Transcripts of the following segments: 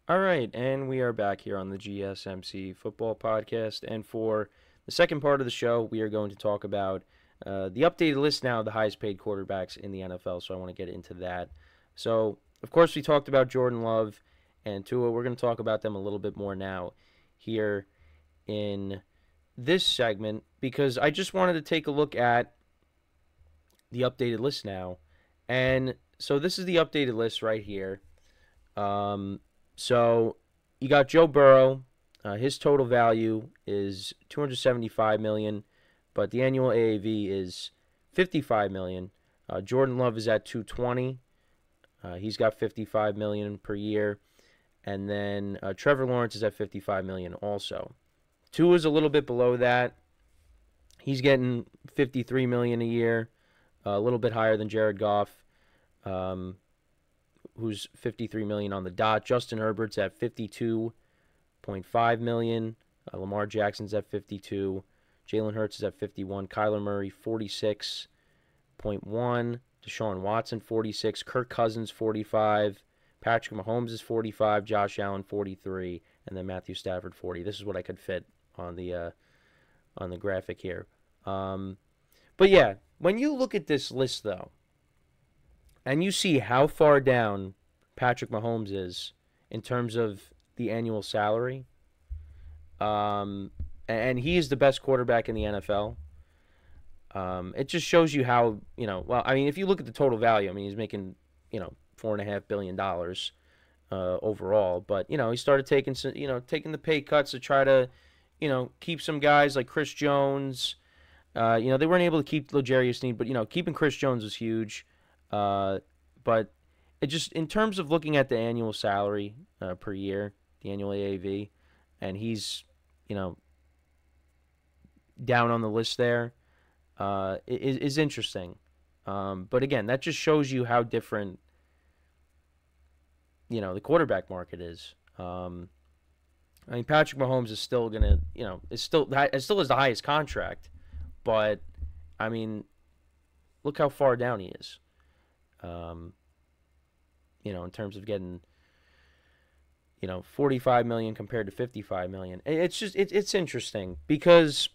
All right, and we are back here on the GSMC football podcast. And for the second part of the show, we are going to talk about the updated list now of the highest paid quarterbacks in the NFL. So I want to get into that. So, of course, we talked about Jordan Love and Tua. We're going to talk about them a little bit more now here in this segment because I just wanted to take a look at the updated list now. And so this is the updated list right here. Um, so you got Joe Burrow. His total value is 275 million, but the annual AAV is 55 million. Jordan Love is at 220. He's got 55 million per year, and then Trevor Lawrence is at 55 million also. Tua is a little bit below that. He's getting 53 million a year, a little bit higher than Jared Goff. Who's 53 million on the dot. Justin Herbert's at 52.5 million. Lamar Jackson's at 52. Jalen Hurts is at 51. Kyler Murray 46.1. Deshaun Watson 46. Kirk Cousins 45. Patrick Mahomes is 45. Josh Allen 43, and then Matthew Stafford 40. This is what I could fit on the graphic here. But yeah, when you look at this list though, and you see how far down Patrick Mahomes is in terms of the annual salary, and he is the best quarterback in the NFL. It just shows you how, well, I mean, if you look at the total value, I mean, he's making, $4.5 billion overall. But, he started taking some, taking the pay cuts to try to, keep some guys like Chris Jones. They weren't able to keep L'Jarius Sneed, but, keeping Chris Jones was huge. But it just, in terms of looking at the annual salary per year, the annual AAV, and he's, down on the list there, is interesting. But again, that just shows you how different, the quarterback market is. I mean, Patrick Mahomes is still gonna, is still has the highest contract, but I mean, look how far down he is. In terms of getting, 45 million compared to 55 million. It's just it's interesting because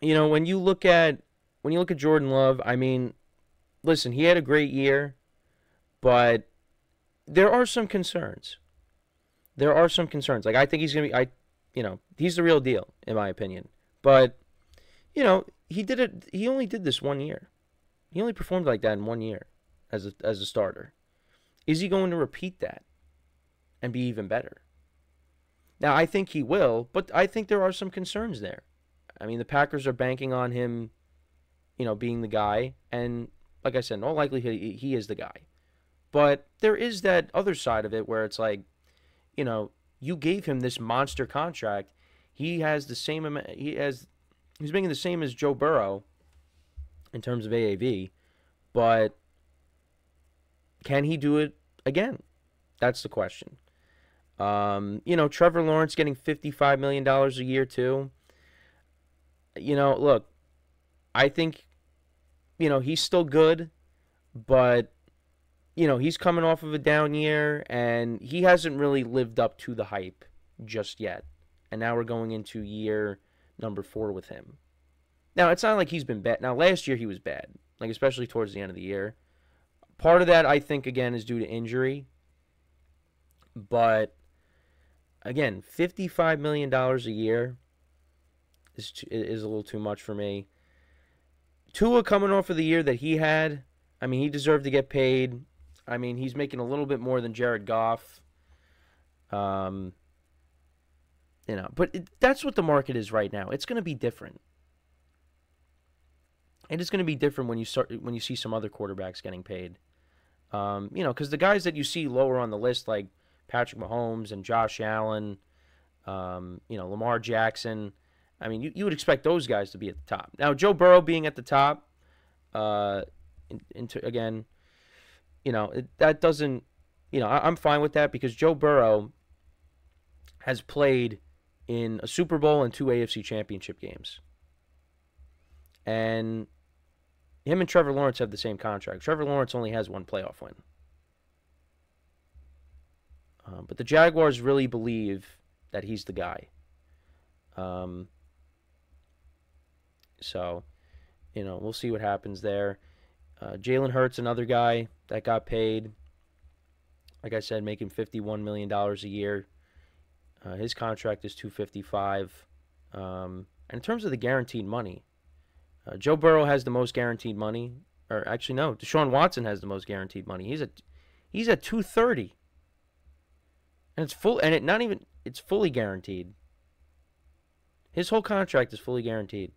when you look at Jordan Love, I mean, listen, he had a great year, but there are some concerns. There are some concerns. Like I think he's going to be he's the real deal in my opinion. But he only did this 1 year. He only performed like that in 1 year as a starter. Is he going to repeat that and be even better? Now, I think he will, but I think there are some concerns there. I mean, the Packers are banking on him, being the guy, and like I said, in all likelihood, he is the guy. But there is that other side of it where it's like, you gave him this monster contract. He has the same amount. He's making the same as Joe Burrow in terms of AAV, but can he do it again? That's the question. Trevor Lawrence getting $55 million a year too. Look, I think, he's still good, but, he's coming off of a down year, and he hasn't really lived up to the hype just yet. And now we're going into year number 4 with him. Now, it's not like he's been bad. Now, last year he was bad, like especially towards the end of the year. Part of that, I think, again, is due to injury. But, again, $55 million a year is a little too much for me. Tua coming off of the year that he had, I mean, he deserved to get paid. I mean, he's making a little bit more than Jared Goff. But that's what the market is right now. It's going to be different. It is going to be different when you see some other quarterbacks getting paid. Because the guys that you see lower on the list, like Patrick Mahomes and Josh Allen, Lamar Jackson, I mean, you would expect those guys to be at the top. Now, Joe Burrow being at the top, again, that doesn't, I'm fine with that because Joe Burrow has played in a Super Bowl and 2 AFC Championship games. And him and Trevor Lawrence have the same contract. Trevor Lawrence only has 1 playoff win. But the Jaguars really believe that he's the guy. So, we'll see what happens there. Jalen Hurts, another guy that got paid. Like I said, making $51 million a year. His contract is $255. And in terms of the guaranteed money, Joe Burrow has the most guaranteed money. Or actually, no, Deshaun Watson has the most guaranteed money. He's at $230. And it's full, and it's fully guaranteed. His whole contract is fully guaranteed.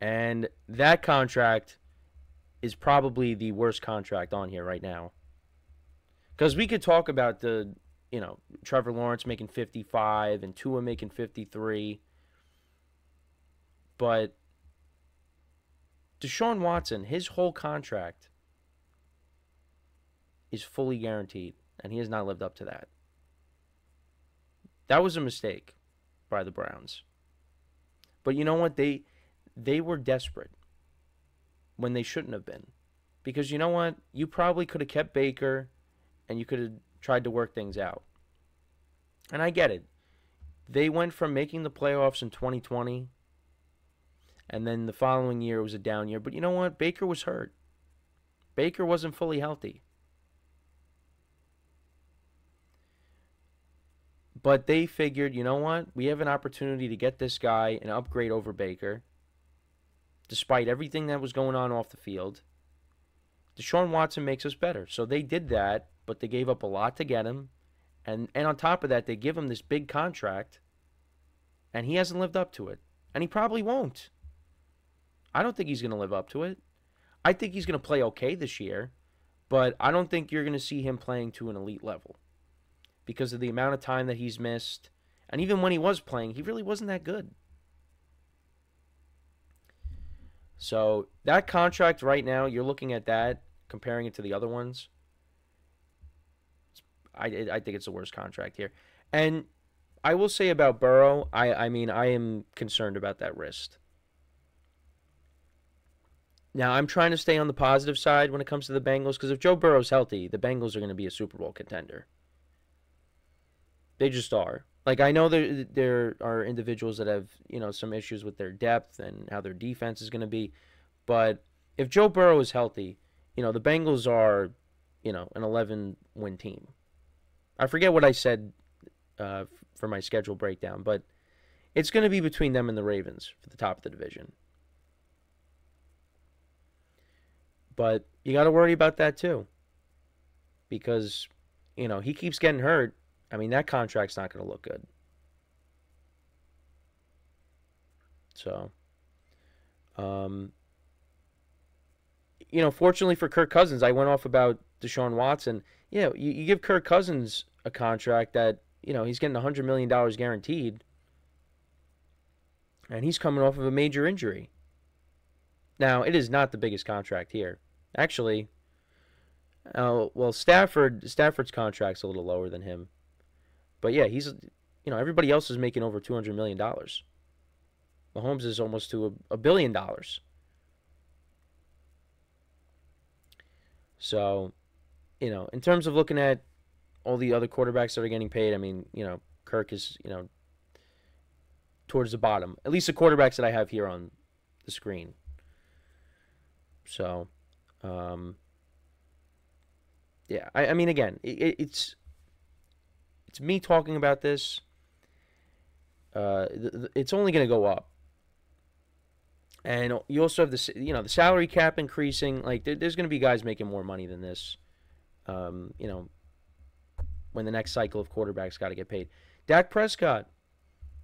And that contract is probably the worst contract on here right now. Because we could talk about Trevor Lawrence making 55 and Tua making 53. But Deshaun Watson, his whole contract is fully guaranteed, and he has not lived up to that. That was a mistake by the Browns. But you know what? They were desperate when they shouldn't have been. Because you know what? You probably could have kept Baker, and you could have tried to work things out. And I get it. They went from making the playoffs in 2020, and then the following year was a down year. But you know what? Baker was hurt. Baker wasn't fully healthy. But they figured, you know what? We have an opportunity to get this guy an upgrade over Baker, despite everything that was going on off the field. Deshaun Watson makes us better. So they did that, but they gave up a lot to get him. And on top of that, they give him this big contract, and he hasn't lived up to it. And he probably won't. I don't think he's going to live up to it. I think he's going to play okay this year, but I don't think you're going to see him playing to an elite level because of the amount of time that he's missed. And even when he was playing, he really wasn't that good. So that contract right now, you're looking at that, comparing it to the other ones. I think it's the worst contract here. And I will say about Burrow, I mean, I am concerned about that wrist. Now, I'm trying to stay on the positive side when it comes to the Bengals, because if Joe Burrow's healthy, the Bengals are going to be a Super Bowl contender. They just are. Like, I know there are individuals that have, some issues with their depth and how their defense is going to be. But if Joe Burrow is healthy, the Bengals are, an 11-win team. I forget what I said for my schedule breakdown, but it's going to be between them and the Ravens for the top of the division. But you got to worry about that too. Because, he keeps getting hurt. I mean, that contract's not going to look good. So, fortunately for Kirk Cousins, I went off about Deshaun Watson. You give Kirk Cousins a contract that, he's getting $100 million guaranteed, and he's coming off of a major injury. Now, it is not the biggest contract here. Actually, Stafford's contract's a little lower than him. But yeah, he's, everybody else is making over $200 million. Mahomes is almost to $1 billion. So, in terms of looking at all the other quarterbacks that are getting paid, I mean, Kirk is, towards the bottom. At least the quarterbacks that I have here on the screen. So, yeah, I mean, again, it's me talking about this. It's only going to go up. And you also have the salary cap increasing. Like, there's going to be guys making more money than this. When the next cycle of quarterbacks got to get paid. Dak Prescott,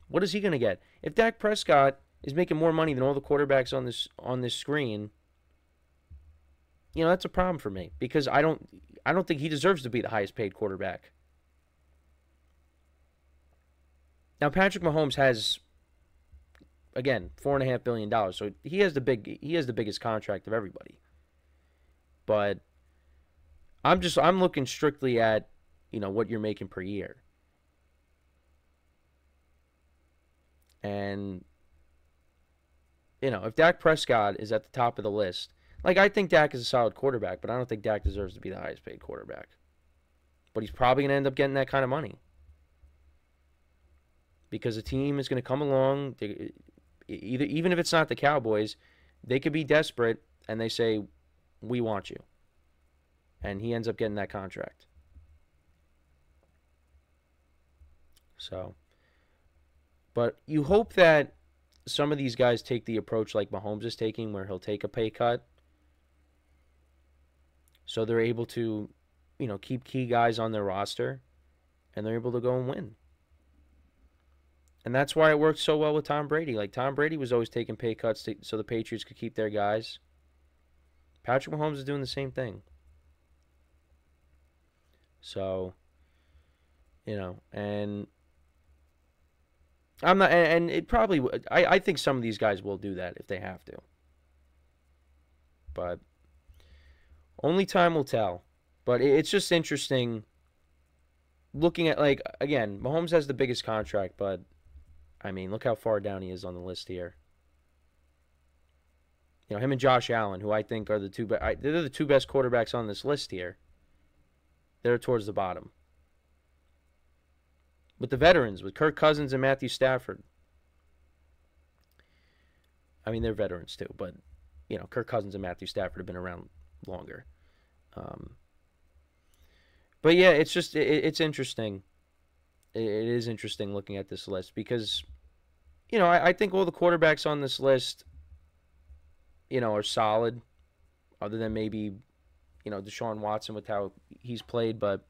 what is he going to get? If Dak Prescott is making more money than all the quarterbacks on this screen, that's a problem for me because I don't think he deserves to be the highest paid quarterback. Now, Patrick Mahomes has, again, $4.5 billion, so he has the biggest contract of everybody. But I'm looking strictly at, what you're making per year. And, if Dak Prescott is at the top of the list, like, I think Dak is a solid quarterback, but I don't think Dak deserves to be the highest paid quarterback. but he's probably going to end up getting that kind of money. Because a team is going to come along, even if it's not the Cowboys, they could be desperate, and they say, we want you. And he ends up getting that contract. So, but you hope that some of these guys take the approach like Mahomes is taking, where he'll take a pay cut, so they're able to, keep key guys on their roster, and they're able to go and win. And that's why it worked so well with Tom Brady. Like, Tom Brady was always taking pay cuts so the Patriots could keep their guys. Patrick Mahomes is doing the same thing. So, and I'm not, and it probably, I think some of these guys will do that if they have to. But only time will tell. But it's just interesting looking at, like, again, Mahomes has the biggest contract, but, I mean, look how far down he is on the list here. Him and Josh Allen, who I think are they're the two best quarterbacks on this list here. They're towards the bottom. With the veterans, with Kirk Cousins and Matthew Stafford. I mean, they're veterans too, but, Kirk Cousins and Matthew Stafford have been around longer. But yeah, it's just, it's interesting. It is interesting looking at this list because, I think all the quarterbacks on this list, are solid, other than maybe, Deshaun Watson with how he's played, but,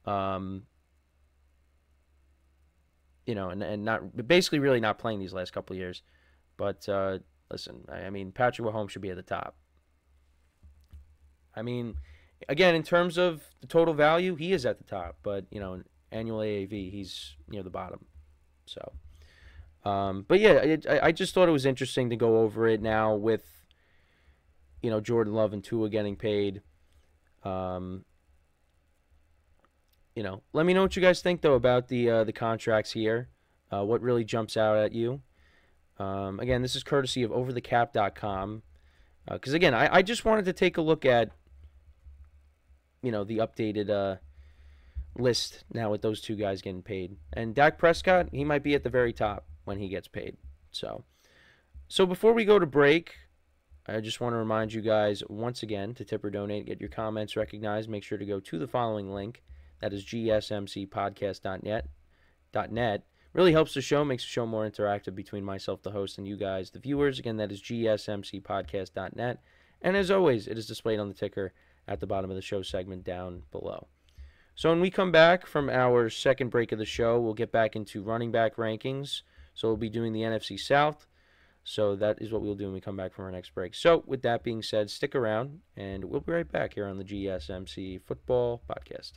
and not basically really not playing these last couple of years. But listen, I mean, Patrick Mahomes should be at the top. I mean, again, in terms of the total value, he is at the top, but annual AAV, he's near the bottom. So, but yeah, I just thought it was interesting to go over it now with Jordan Love and Tua getting paid. Let me know what you guys think though about the contracts here. What really jumps out at you? Again, this is courtesy of overthecap.com. Because again, I just wanted to take a look at the updated list now with those two guys getting paid. And Dak Prescott, he might be at the very top when he gets paid. So before we go to break, I just want to remind you guys once again to tip or donate, get your comments recognized. Make sure to go to the following link. That is GSMCPodcast.net. Really helps the show, makes the show more interactive between myself, the host, and you guys, the viewers. Again, that is GSMCPodcast.net. And as always, it is displayed on the ticker at the bottom of the show segment down below. So when we come back from our second break of the show, we'll get back into running back rankings. So we'll be doing the NFC South. So that is what we'll do when we come back from our next break. So with that being said, stick around, and we'll be right back here on the GSMC Football Podcast.